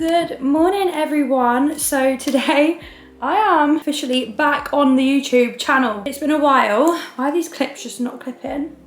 Good morning everyone. So today I am officially back on the YouTube channel. It's been a while. Why are these clips just not clipping?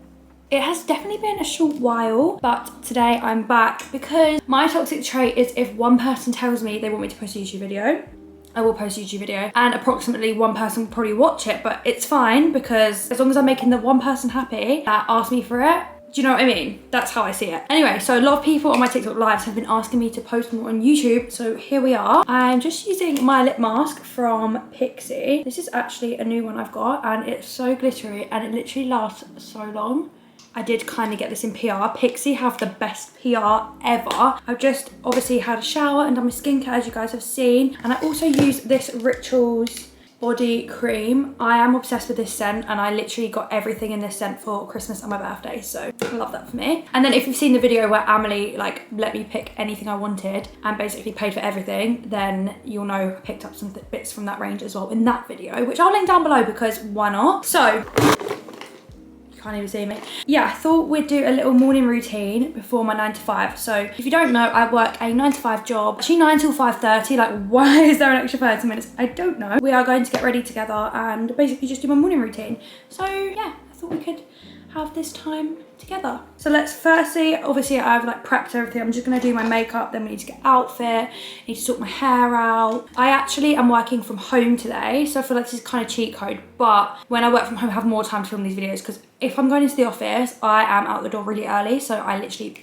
It has definitely been a short while, but today I'm back because my toxic trait is if one person tells me they want me to post a YouTube video, I will post a YouTube video, and approximately one person will probably watch it, but it's fine because as long as I'm making the one person happy that asked me for it, do you know what I mean? That's how I see it. Anyway, so a lot of people on my TikTok lives have been asking me to post more on YouTube, so here we are. I'm just using my lip mask from Pixie. This is actually a new one I've got, and it's so glittery, and it literally lasts so long. I did kind of get this in PR. Pixie have the best PR ever. I've just obviously had a shower and done my skincare, as you guys have seen, and I also use this Rituals body cream. I am obsessed with this scent, and I literally got everything in this scent for Christmas and my birthday, so I love that for me. And then if you've seen the video where Amelie like let me pick anything I wanted and basically paid for everything, then you'll know I picked up some bits from that range as well in that video, which I'll link down below because why not? So can't even see me. Yeah, I thought we'd do a little morning routine before my 9 to 5. So if you don't know, I work a 9 to 5 job, actually 9 till 5:30. Like, why is there an extra 30 minutes? I don't know. We are going to get ready together and basically just do my morning routine. So yeah, I thought we could have this time together. So let's firstly, obviously I've like prepped everything. I'm just gonna do my makeup, then we need to get outfit, need to sort my hair out. I actually am working from home today, so I feel like this is kind of cheat code, but when I work from home I have more time to film these videos, because if I'm going into the office I am out the door really early, so I literally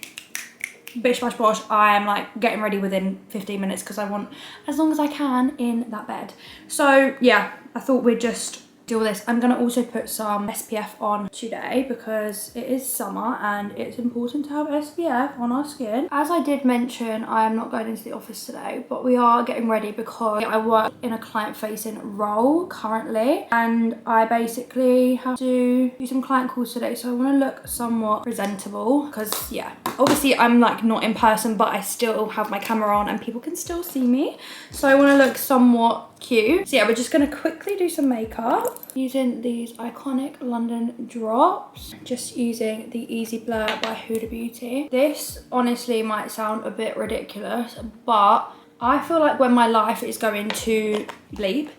bish bash bosh, I am like getting ready within 15 minutes because I want as long as I can in that bed. So yeah, I thought we'd just do all this. I'm gonna also put some SPF on today because it is summer and it's important to have SPF on our skin. As I did mention, I am not going into the office today, but we are getting ready because I work in a client-facing role currently, and I basically have to do some client calls today, so I want to look somewhat presentable because yeah, obviously I'm like not in person, but I still have my camera on and people can still see me, so I want to look somewhat cute. So yeah, we're just gonna quickly do some makeup using these iconic London drops, just using the Easy Blur by Huda Beauty. This honestly might sound a bit ridiculous, but I feel like when my life is going to bleep,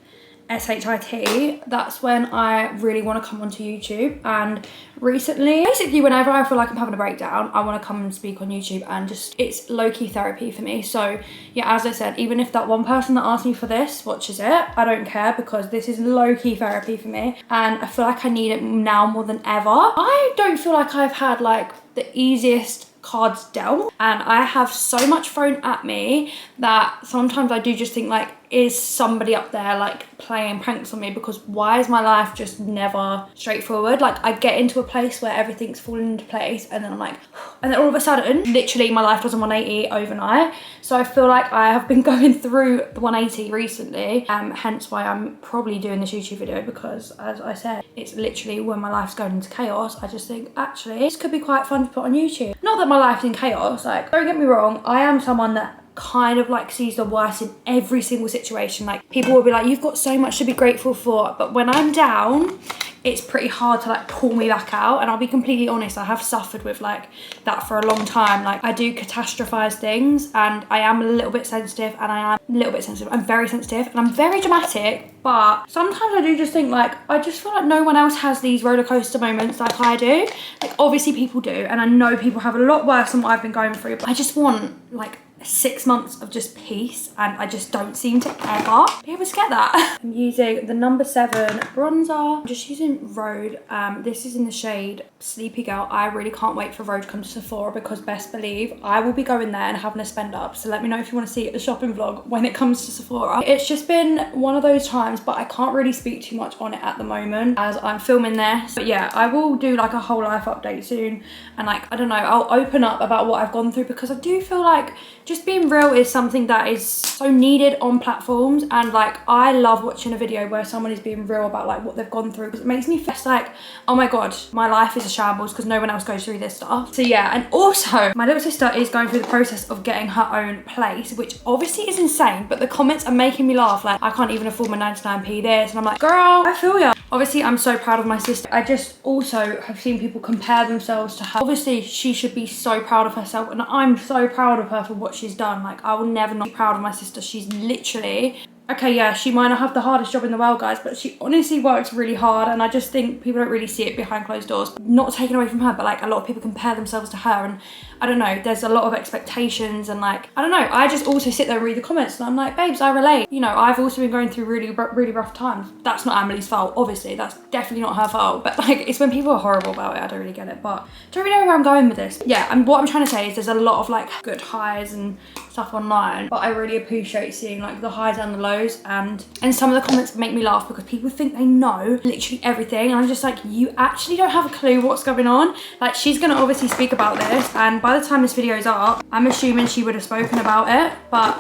SHIT, that's when I really want to come onto YouTube. And recently, basically whenever I feel like I'm having a breakdown, I want to come and speak on YouTube, and just it's low-key therapy for me. So yeah, as I said, even if that one person that asked me for this watches it, I don't care, because this is low-key therapy for me and I feel like I need it now more than ever. I don't feel like I've had like the easiest cards dealt, and I have so much thrown at me that sometimes I do just think like, is somebody up there like playing pranks on me? Because why is my life just never straightforward? Like, I get into a place where everything's falling into place and then I'm like, and then all of a sudden literally my life does a 180 overnight. So I feel like I have been going through the 180 recently, hence why I'm probably doing this YouTube video, because as I said, it's literally when my life's going into chaos, I just think actually this could be quite fun to put on YouTube. Not that my life's in chaos, like don't get me wrong, I am someone that kind of like sees the worst in every single situation. Like, people will be like, you've got so much to be grateful for, but when I'm down, it's pretty hard to like pull me back out. And I'll be completely honest, I have suffered with like that for a long time. Like, I do catastrophize things, and I am a little bit sensitive, and I am a little bit sensitive. I'm very sensitive and I'm very dramatic, but sometimes I do just think like, I just feel like no one else has these roller coaster moments like I do. Like, obviously people do, and I know people have a lot worse than what I've been going through, but I just want like 6 months of just peace, and I just don't seem to ever be able to get that. I'm using the number 7 bronzer. I'm just using Rhode. This is in the shade Sleepy Girl. I really can't wait for Rhode to come to Sephora, because best believe I will be going there and having a spend up. So let me know if you want to see the shopping vlog when it comes to Sephora. It's just been one of those times, but I can't really speak too much on it at the moment as I'm filming this. But yeah, I will do like a whole life update soon, and like, I don't know, I'll open up about what I've gone through, because I do feel like just being real is something that is so needed on platforms. And like, I love watching a video where someone is being real about like what they've gone through, because it makes me feel like, oh my god, my life is a shambles because no one else goes through this stuff. So yeah, and also my little sister is going through the process of getting her own place, which obviously is insane, but the comments are making me laugh. Like, I can't even afford my 99p this, and I'm like, girl, I feel ya. Obviously, I'm so proud of my sister. I just also have seen people compare themselves to her. Obviously, she should be so proud of herself, and I'm so proud of her for what she's done. Like, I will never not be proud of my sister. She's literally... Okay, yeah, she might not have the hardest job in the world, guys, but she honestly works really hard, and I just think people don't really see it behind closed doors. Not taken away from her, but like a lot of people compare themselves to her, and I don't know, there's a lot of expectations, and like, I don't know, I just also sit there and read the comments, and I'm like, babes, I relate. You know, I've also been going through really rough times. That's not Amelie's fault, obviously, that's definitely not her fault, but like, it's when people are horrible about it, I don't really get it, but don't really know where I'm going with this. Yeah, and what I'm trying to say is there's a lot of like good highs and stuff online, but I really appreciate seeing like the highs and the lows, and some of the comments make me laugh because people think they know literally everything, and I'm just like, you actually don't have a clue what's going on. Like, she's gonna obviously speak about this, and by the time this video is up, I'm assuming she would have spoken about it, but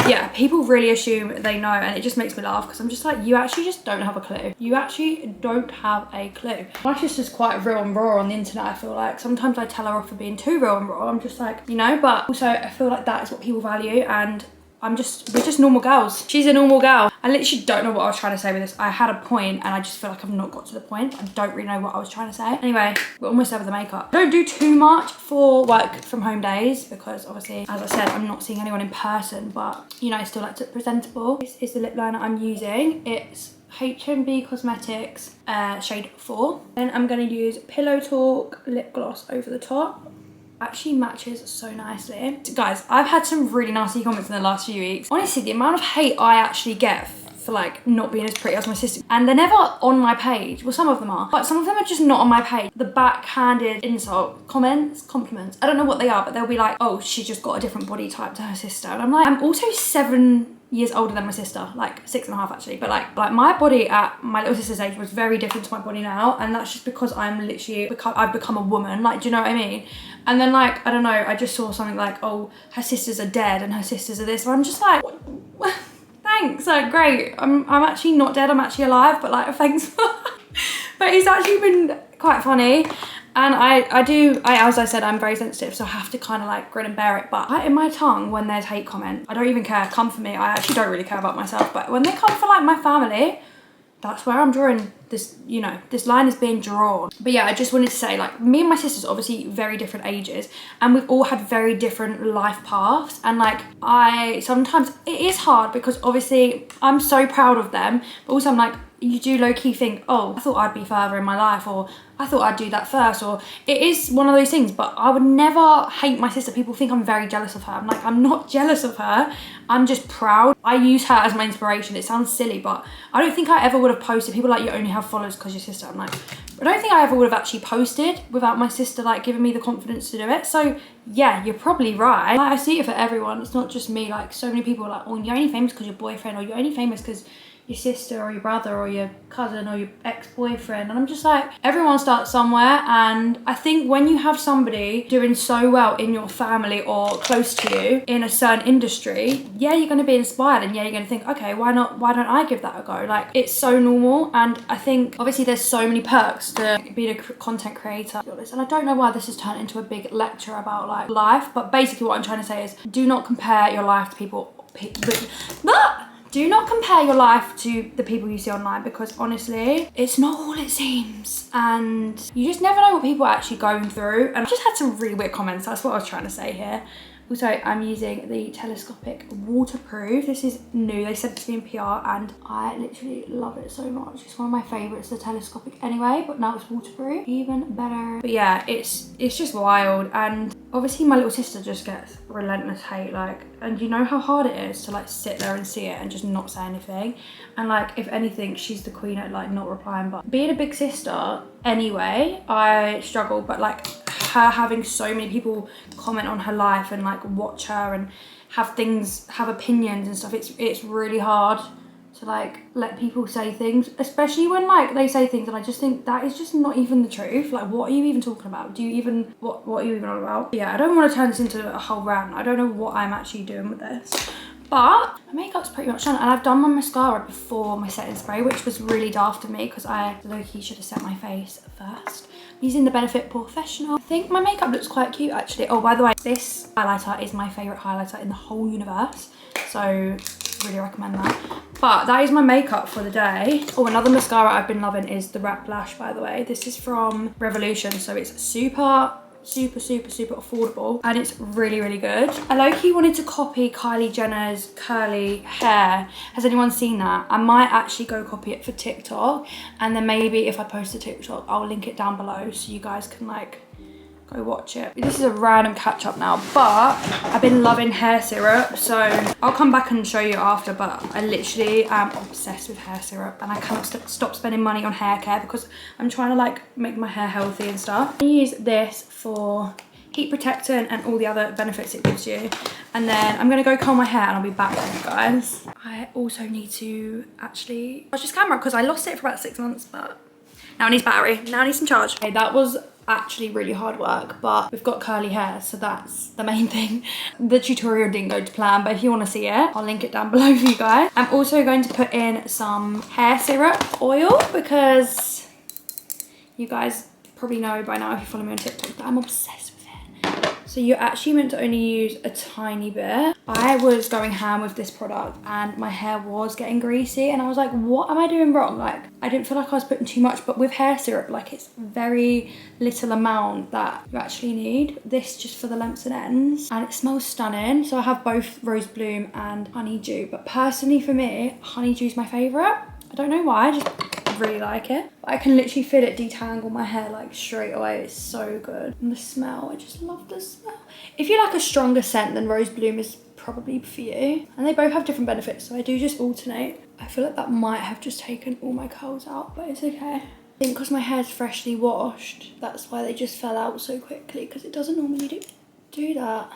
yeah, people really assume they know, and it just makes me laugh because I'm just like, you actually just don't have a clue. You actually don't have a clue. My sister's quite real and raw on the internet, I feel like. Sometimes I tell her off for being too real and raw. I'm just like, you know, but also I feel like that is what people value, and we're just normal girls. She's a normal girl. I literally don't know what I was trying to say with this. I had a point and I just feel like I've not got to the point. I don't really know what I was trying to say. Anyway, we're almost there with the makeup. Don't do too much for work from home days because obviously, as I said, I'm not seeing anyone in person, but you know, I still like to look presentable. This is the lip liner I'm using. It's HMB Cosmetics shade 4. Then I'm going to use Pillow Talk lip gloss over the top. Actually matches so nicely. Guys, I've had some really nasty comments in the last few weeks. Honestly, the amount of hate I actually get for like not being as pretty as my sister, and they're never on my page. Well, some of them are, but some of them are just not on my page. The backhanded insult comments, compliments, I don't know what they are, but they'll be like, oh, she's just got a different body type to her sister, and I'm like, I'm also 7 years older than my sister, like 6.5 actually, but like my body at my little sister's age was very different to my body now, and that's just because I'm literally I've become a woman. Like, do you know what I mean? And then like, I don't know, I just saw something like, oh, her sisters are dead and her sisters are this, and I'm just like, thanks, like great, I'm actually not dead, I'm actually alive, but like thanks. But it's actually been quite funny. And as I said, I'm very sensitive, so I have to kind of like grin and bear it. But in my tongue, when there's hate comments, I don't even care. Come for me. I actually don't really care about myself. But when they come for like my family, that's where I'm drawing this, you know, this line is being drawn. But yeah, I just wanted to say, like, me and my sisters obviously very different ages, and we've all had very different life paths. And like, sometimes it is hard because obviously I'm so proud of them, but also I'm like, you do low-key think, oh, I thought I'd be further in my life, or I thought I'd do that first, or it is one of those things. But I would never hate my sister. People think I'm very jealous of her. I'm like, I'm not jealous of her, I'm just proud. I use her as my inspiration. It sounds silly, but I don't think I ever would have posted. People are like, you only have followers because your sister. I'm like, I don't think I ever would have actually posted without my sister like giving me the confidence to do it. So yeah, you're probably right. Like, I see it for everyone. It's not just me. Like, so many people are like, oh, you're only famous because your boyfriend, or you're only famous because your sister or your brother or your cousin or your ex-boyfriend. And I'm just like, everyone starts somewhere, and I think when you have somebody doing so well in your family or close to you in a certain industry, yeah, you're going to be inspired, and yeah, you're going to think, okay, why don't I give that a go? Like, it's so normal. And I think obviously there's so many perks to being a content creator, and I don't know why this has turned into a big lecture about like life, but basically what I'm trying to say is, do not compare your life to people. Do not compare your life to the people you see online, because honestly, it's not all it seems, and you just never know what people are actually going through. And I've just had some really weird comments. That's what I was trying to say here. Also, I'm using the telescopic waterproof. This is new. They sent it to me in PR, and I literally love it so much. It's one of my favorites, the telescopic anyway, but now it's waterproof, even better. But yeah, it's just wild. And obviously my little sister just gets relentless hate, like, and you know how hard it is to like sit there and see it and just not say anything. And like, if anything, she's the queen at like not replying. But being a big sister anyway, I struggle, but like her having so many people comment on her life and like watch her and have opinions and stuff, it's really hard to like let people say things, especially when like they say things and I just think that is just not even the truth. Like, what are you even talking about? Do you even what are you even on about? Yeah, I don't want to turn this into a whole rant. I don't know what I'm actually doing with this, but my makeup's pretty much done, and I've done my mascara before my setting spray, which was really daft of me because I low-key should have set my face first. I'm using the Benefit Professional. I think my makeup looks quite cute actually. Oh, by the way, this highlighter is my favourite highlighter in the whole universe. So really recommend that. But that is my makeup for the day. Oh, another mascara I've been loving is the Wrap Lash, by the way. This is from Revolution, so it's super affordable, and it's really, really good. I low-key wanted to copy Kylie Jenner's curly hair. Has anyone seen that? I might actually go copy it for TikTok, and then maybe if I post to TikTok, I'll link it down below so you guys can like go watch it. This is a random catch up now, but I've been loving hair syrup, so I'll come back and show you after, but I literally am obsessed with hair syrup, and I cannot stop spending money on hair care because I'm trying to like make my hair healthy and stuff. I use this for heat protectant and all the other benefits it gives you, and then I'm gonna go comb my hair and I'll be back with you guys. I also need to actually watch this camera because I lost it for about 6 months, but now it needs battery, now it needs some charge. Okay, that was actually really hard work, but we've got curly hair, so that's the main thing. The tutorial didn't go to plan, but if you want to see it, I'll link it down below for you guys. I'm also going to put in some hair syrup oil because you guys probably know by now if you follow me on TikTok that I'm obsessed with it. So you're actually meant to only use a tiny bit. I was going ham with this product and my hair was getting greasy, and I was like, what am I doing wrong? Like, I didn't feel like I was putting too much, but with hair syrup, like, it's very little amount that you actually need. This just for the lengths and ends, and it smells stunning. So I have both Rose Bloom and Honeydew, but personally for me, Honeydew is my favorite. I don't know why, I just really like it. But I can literally feel it detangle my hair like straight away. It's so good. And the smell, I just love the smell. If you like a stronger scent, then Rose Bloom is probably for you. And they both have different benefits, so I do just alternate. I feel like that might have just taken all my curls out, but it's okay. I think because my hair's freshly washed, that's why they just fell out so quickly, because it doesn't normally do that.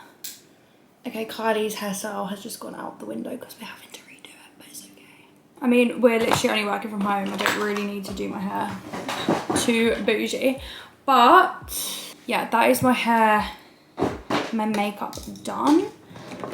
Okay, Kylie's hairstyle has just gone out the window because we're having to redo it, but it's okay. I mean, we're literally only working from home. I don't really need to do my hair too bougie. But yeah, that is my hair, my makeup done.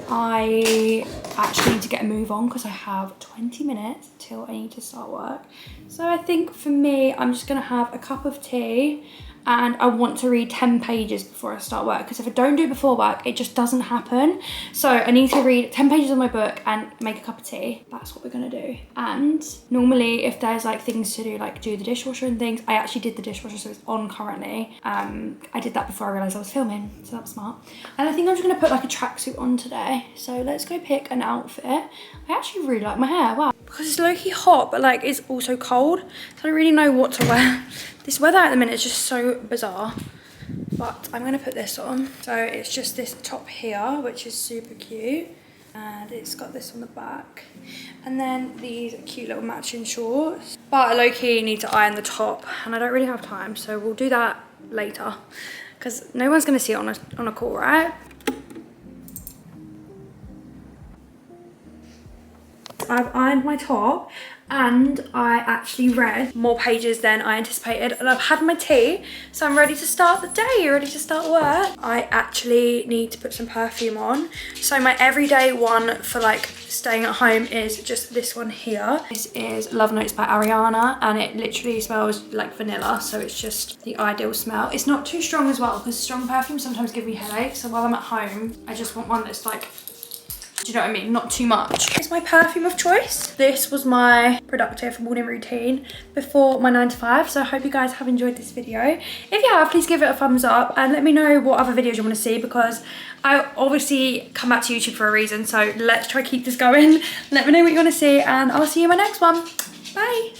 I actually need to get a move on because I have 20 minutes till I need to start work. So I think for me, I'm just gonna have a cup of tea, and I want to read 10 pages before I start work, because if I don't do it before work, it just doesn't happen. So I need to read 10 pages of my book and make a cup of tea. That's what we're gonna do. And normally if there's like things to do, like do the dishwasher and things, I actually did the dishwasher, so it's on currently. I did that before I realized I was filming, so that was smart. And I think I'm just gonna put like a tracksuit on today. So let's go pick an outfit. I actually really like my hair, wow. Because it's low-key hot, but like it's also cold, so I don't really know what to wear. This weather at the minute is just so bizarre, but I'm gonna put this on. So it's just this top here, which is super cute, and it's got this on the back, and then these cute little matching shorts. But I low-key need to iron the top, and I don't really have time, so we'll do that later, because no one's gonna see it on a call, right? I've ironed my top, and I actually read more pages than I anticipated, and I've had my tea, so I'm ready to start the day, ready to start work. I actually need to put some perfume on. So my everyday one for like staying at home is just this one here. This is Love Notes by Ariana, and it literally smells like vanilla, so it's just the ideal smell. It's not too strong as well, because strong perfumes sometimes give me headaches, so while I'm at home, I just want one that's like, do you know what I mean? Not too much. It's my perfume of choice. This was my productive morning routine before my 9 to 5. So I hope you guys have enjoyed this video. If you have, please give it a thumbs up and let me know what other videos you want to see, because I obviously come back to YouTube for a reason. So let's try to keep this going. Let me know what you want to see, and I'll see you in my next one. Bye.